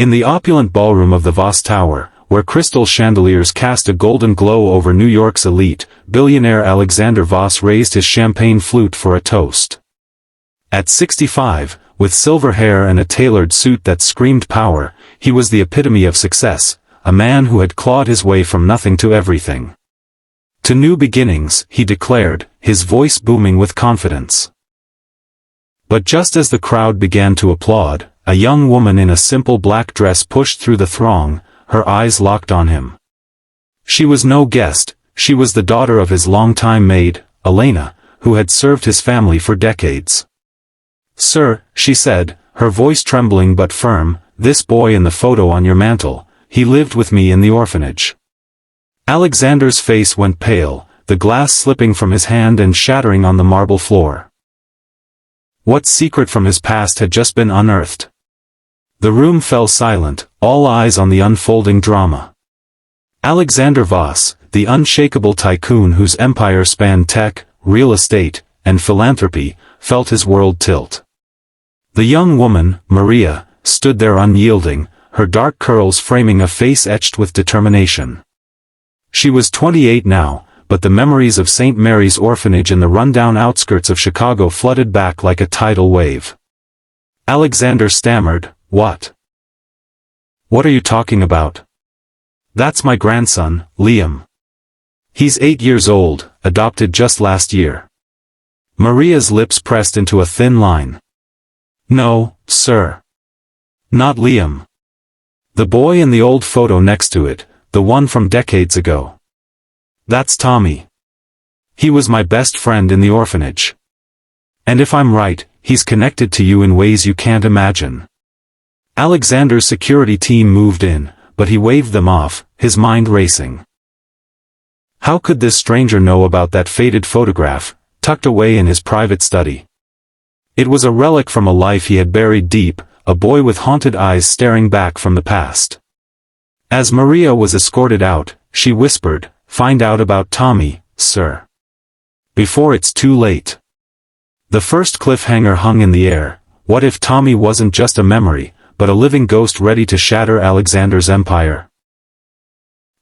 In the opulent ballroom of the Voss Tower, where crystal chandeliers cast a golden glow over New York's elite, billionaire Alexander Voss raised his champagne flute for a toast. At 65, with silver hair and a tailored suit that screamed power, he was the epitome of success, a man who had clawed his way from nothing to everything. To new beginnings, he declared, his voice booming with confidence. But just as the crowd began to applaud, a young woman in a simple black dress pushed through the throng, her eyes locked on him. She was no guest, she was the daughter of his longtime maid, Elena, who had served his family for decades. "Sir," she said, her voice trembling but firm, "this boy in the photo on your mantel, he lived with me in the orphanage." Alexander's face went pale, the glass slipping from his hand and shattering on the marble floor. What secret from his past had just been unearthed? The room fell silent, all eyes on the unfolding drama. Alexander Voss, the unshakable tycoon whose empire spanned tech, real estate, and philanthropy, felt his world tilt. The young woman, Maria, stood there unyielding, her dark curls framing a face etched with determination. She was 28 now, but the memories of St. Mary's Orphanage in the rundown outskirts of Chicago flooded back like a tidal wave. Alexander stammered, "What? What are you talking about?" "That's my grandson, Liam. He's 8 years old, adopted just last year." Maria's lips pressed into a thin line. "No, sir. Not Liam. The boy in the old photo next to it, the one from decades ago. That's Tommy. He was my best friend in the orphanage. And if I'm right, he's connected to you in ways you can't imagine." Alexander's security team moved in, but he waved them off, his mind racing. How could this stranger know about that faded photograph, tucked away in his private study? It was a relic from a life he had buried deep, a boy with haunted eyes staring back from the past. As Maria was escorted out, she whispered, "Find out about Tommy, sir. Before it's too late." The first cliffhanger hung in the air. What if Tommy wasn't just a memory, but a living ghost ready to shatter Alexander's empire?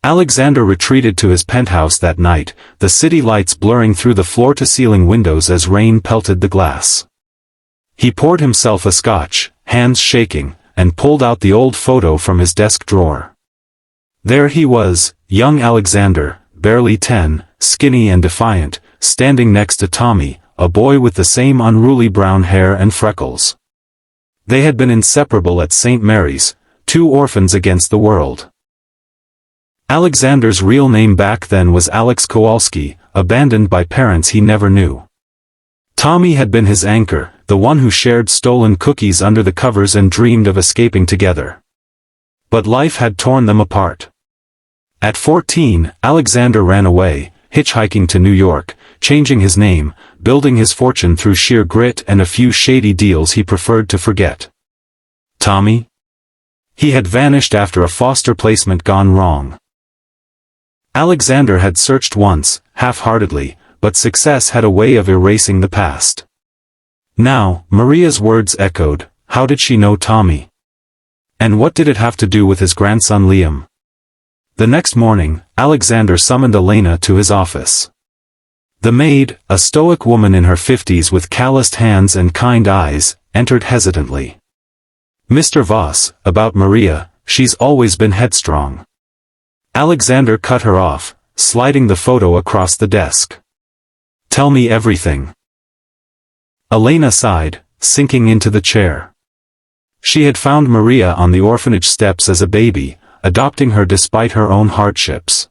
Alexander retreated to his penthouse that night, the city lights blurring through the floor-to-ceiling windows as rain pelted the glass. He poured himself a scotch, hands shaking, and pulled out the old photo from his desk drawer. There he was, young Alexander, barely 10, skinny and defiant, standing next to Tommy, a boy with the same unruly brown hair and freckles. They had been inseparable at St. Mary's, two orphans against the world. Alexander's real name back then was Alex Kowalski, abandoned by parents he never knew. Tommy had been his anchor, the one who shared stolen cookies under the covers and dreamed of escaping together. But life had torn them apart. At 14, Alexander ran away, hitchhiking to New York, changing his name, building his fortune through sheer grit and a few shady deals he preferred to forget. Tommy? He had vanished after a foster placement gone wrong. Alexander had searched once, half-heartedly, but success had a way of erasing the past. Now, Maria's words echoed, how did she know Tommy? And what did it have to do with his grandson Liam? The next morning, Alexander summoned Elena to his office. The maid, a stoic woman in her 50s with calloused hands and kind eyes, entered hesitantly. "Mr. Voss, about Maria, she's always been headstrong." Alexander cut her off, sliding the photo across the desk. "Tell me everything." Elena sighed, sinking into the chair. She had found Maria on the orphanage steps as a baby, adopting her despite her own hardships.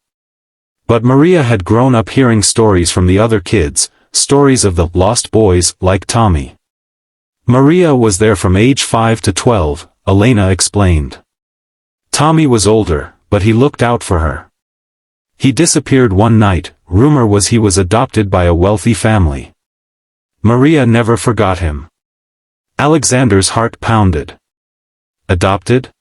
But Maria had grown up hearing stories from the other kids, stories of the lost boys like Tommy. Maria was there from age 5 to 12, Elena explained. Tommy was older, but he looked out for her. He disappeared one night, rumor was he was adopted by a wealthy family. Maria never forgot him. Alexander's heart pounded. Adopted?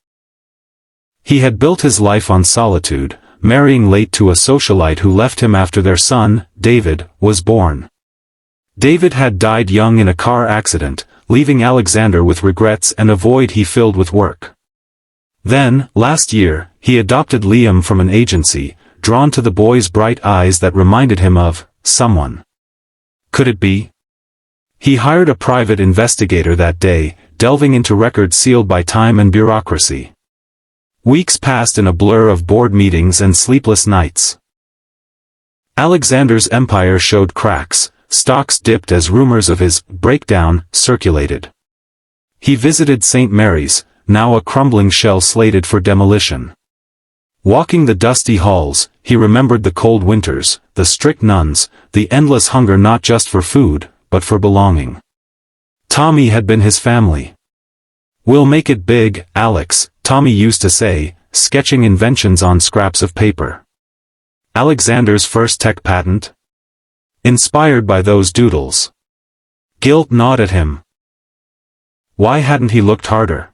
He had built his life on solitude, marrying late to a socialite who left him after their son, David, was born. David had died young in a car accident, leaving Alexander with regrets and a void he filled with work. Then, last year, he adopted Liam from an agency, drawn to the boy's bright eyes that reminded him of someone. Could it be? He hired a private investigator that day, delving into records sealed by time and bureaucracy. Weeks passed in a blur of board meetings and sleepless nights. Alexander's empire showed cracks, stocks dipped as rumors of his breakdown circulated. He visited St. Mary's, now a crumbling shell slated for demolition. Walking the dusty halls, he remembered the cold winters, the strict nuns, the endless hunger not just for food, but for belonging. Tommy had been his family. "We'll make it big, Alex," Tommy used to say, sketching inventions on scraps of paper. Alexander's first tech patent? Inspired by those doodles. Guilt gnawed at him. Why hadn't he looked harder?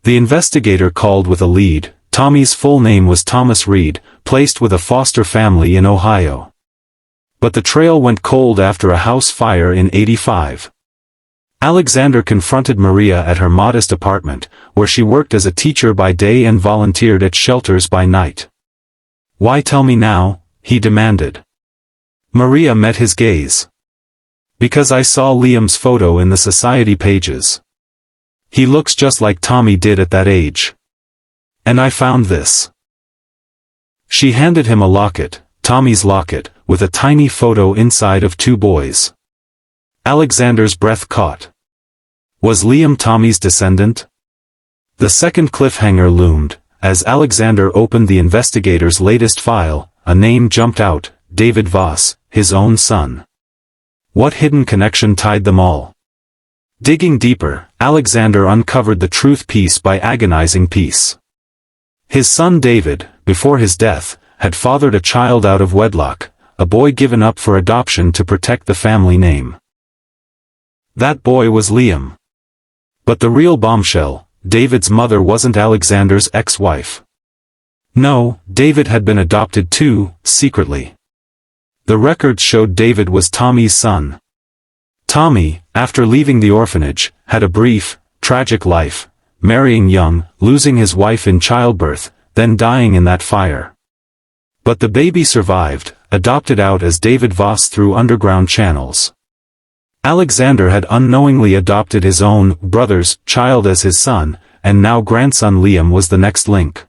The investigator called with a lead. Tommy's full name was Thomas Reed, placed with a foster family in Ohio. But the trail went cold after a house fire in '85. Alexander confronted Maria at her modest apartment, where she worked as a teacher by day and volunteered at shelters by night. "Why tell me now?" he demanded. Maria met his gaze. "Because I saw Liam's photo in the society pages. He looks just like Tommy did at that age. And I found this." She handed him a locket, Tommy's locket, with a tiny photo inside of two boys. Alexander's breath caught. Was Liam Tommy's descendant? The second cliffhanger loomed. As Alexander opened the investigator's latest file, a name jumped out, David Voss, his own son. What hidden connection tied them all? Digging deeper, Alexander uncovered the truth piece by agonizing piece. His son David, before his death, had fathered a child out of wedlock, a boy given up for adoption to protect the family name. That boy was Liam. But the real bombshell, David's mother wasn't Alexander's ex-wife. No, David had been adopted too, secretly. The records showed David was Tommy's son. Tommy, after leaving the orphanage, had a brief, tragic life, marrying young, losing his wife in childbirth, then dying in that fire. But the baby survived, adopted out as David Voss through underground channels. Alexander had unknowingly adopted his own brother's child as his son, and now grandson Liam was the next link.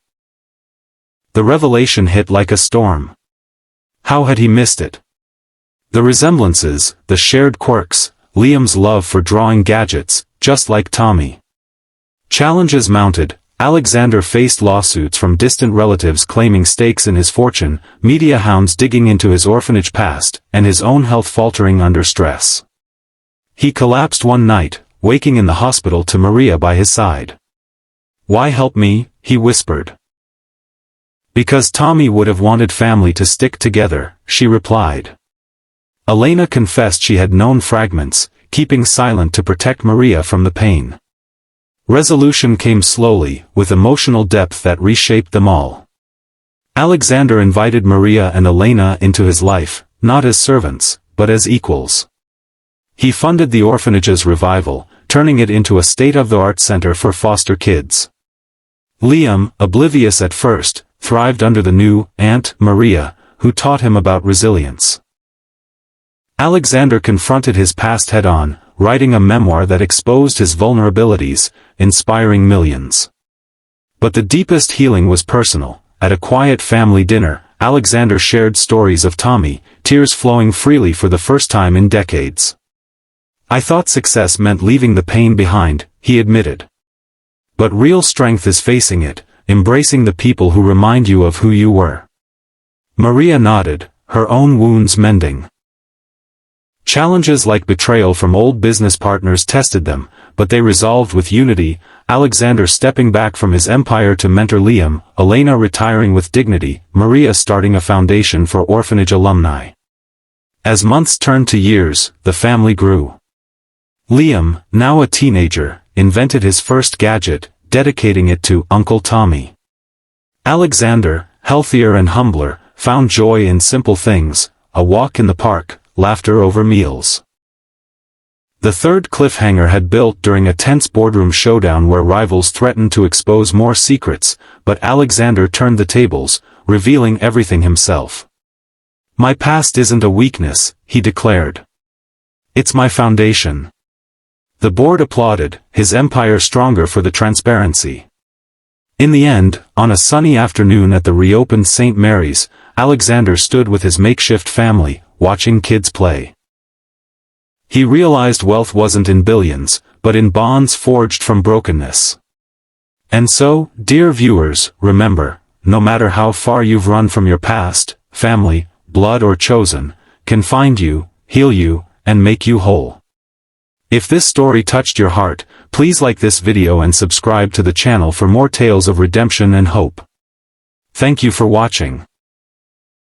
The revelation hit like a storm. How had he missed it? The resemblances, the shared quirks, Liam's love for drawing gadgets, just like Tommy. Challenges mounted, Alexander faced lawsuits from distant relatives claiming stakes in his fortune, media hounds digging into his orphanage past, and his own health faltering under stress. He collapsed one night, waking in the hospital to Maria by his side. "Why help me?" he whispered. "Because Tommy would have wanted family to stick together," she replied. Elena confessed she had known fragments, keeping silent to protect Maria from the pain. Resolution came slowly, with emotional depth that reshaped them all. Alexander invited Maria and Elena into his life, not as servants, but as equals. He funded the orphanage's revival, turning it into a state-of-the-art center for foster kids. Liam, oblivious at first, thrived under the new Aunt Maria, who taught him about resilience. Alexander confronted his past head-on, writing a memoir that exposed his vulnerabilities, inspiring millions. But the deepest healing was personal. At a quiet family dinner, Alexander shared stories of Tommy, tears flowing freely for the first time in decades. "I thought success meant leaving the pain behind," he admitted. "But real strength is facing it, embracing the people who remind you of who you were." Maria nodded, her own wounds mending. Challenges like betrayal from old business partners tested them, but they resolved with unity, Alexander stepping back from his empire to mentor Liam, Elena retiring with dignity, Maria starting a foundation for orphanage alumni. As months turned to years, the family grew. Liam, now a teenager, invented his first gadget, dedicating it to Uncle Tommy. Alexander, healthier and humbler, found joy in simple things, a walk in the park, laughter over meals. The third cliffhanger had built during a tense boardroom showdown where rivals threatened to expose more secrets, but Alexander turned the tables, revealing everything himself. "My past isn't a weakness," he declared. "It's my foundation." The board applauded, his empire stronger for the transparency. In the end, on a sunny afternoon at the reopened St. Mary's, Alexander stood with his makeshift family, watching kids play. He realized wealth wasn't in billions, but in bonds forged from brokenness. And so, dear viewers, remember, no matter how far you've run from your past, family, blood or chosen, can find you, heal you, and make you whole. If this story touched your heart, please like this video and subscribe to the channel for more tales of redemption and hope. Thank you for watching.